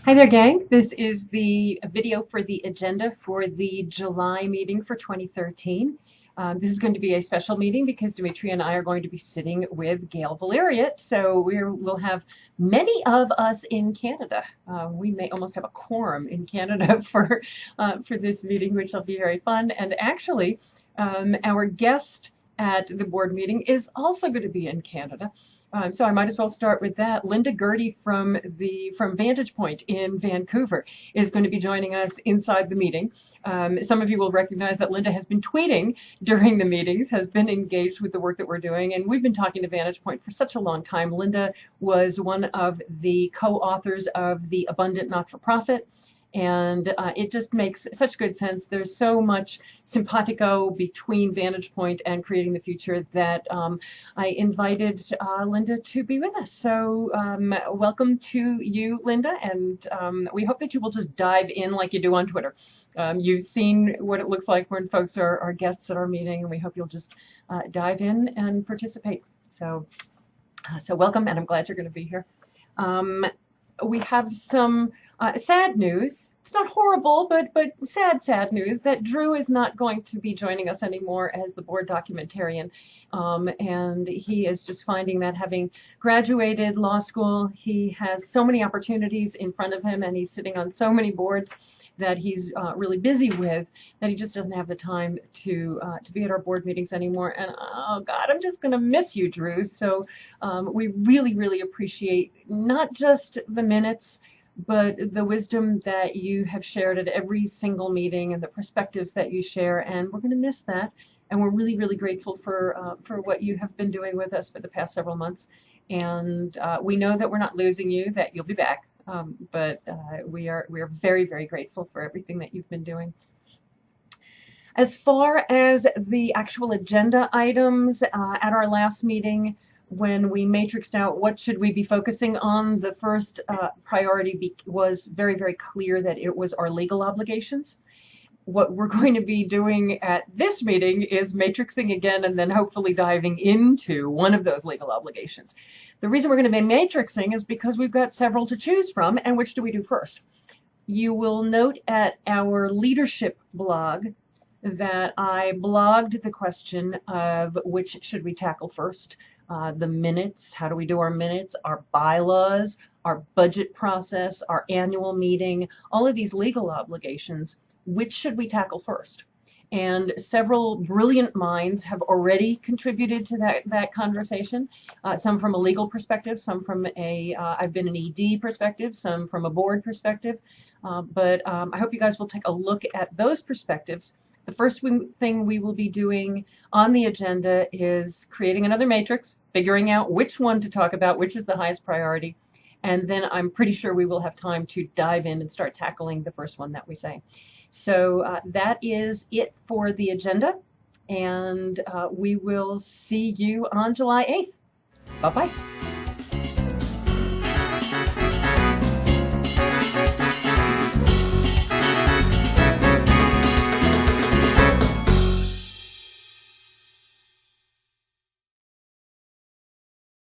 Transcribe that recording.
Hi there, gang. This is the video for the agenda for the July meeting for 2013. This is going to be a special meeting because Dimitri and I are going to be sitting with Gail Valeriot. So we'll have many of us in Canada. We may almost have a quorum in Canada for this meeting, which will be very fun. And actually, our guest at the board meeting is also going to be in Canada. So I might as well start with that. Linda Gertie from Vantage Point in Vancouver is going to be joining us inside the meeting. Some of you will recognize that Linda has been tweeting during the meetings, has been engaged with the work that we're doing, and we've been talking to Vantage Point for such a long time. Linda was one of the co-authors of The Abundant Not-for-Profit. And it just makes such good sense. There's so much simpatico between Vantage Point and Creating the Future that I invited Linda to be with us. So welcome to you, Linda, and we hope that you will just dive in like you do on Twitter. You've seen what it looks like when folks are guests at our meeting, and we hope you'll just dive in and participate. So welcome, and I'm glad you're going to be here. We have some sad news. It's not horrible, but sad news that Drew is not going to be joining us anymore as the board documentarian. And he is just finding that having graduated law school, he has so many opportunities in front of him, and he's sitting on so many boards that he's really busy with, that he just doesn't have the time to be at our board meetings anymore. And oh God, I'm just gonna miss you, Drew. So we really appreciate not just the minutes, but the wisdom that you have shared at every single meeting and the perspectives that you share. And we're gonna miss that. And we're really grateful for what you have been doing with us for the past several months. And we know that we're not losing you, that you'll be back. But we are very grateful for everything that you've been doing. As far as the actual agenda items, at our last meeting, when we matrixed out what should we be focusing on, the first priority was very clear that it was our legal obligations. What we're going to be doing at this meeting is matrixing again and then hopefully diving into one of those legal obligations. The reason we're going to be matrixing is because we've got several to choose from, and which do we do first? You will note at our leadership blog that I blogged the question of which should we tackle first. The minutes, how do we do our minutes, our bylaws, our budget process, our annual meeting, all of these legal obligations. Which should we tackle first? And several brilliant minds have already contributed to that conversation, some from a legal perspective, some from I've been an ED perspective, some from a board perspective, but I hope you guys will take a look at those perspectives. The first thing we will be doing on the agenda is creating another matrix, figuring out which one to talk about, which is the highest priority, and then I'm pretty sure we will have time to dive in and start tackling the first one that we say. So that is it for the agenda, and we will see you on July 8th. Bye-bye.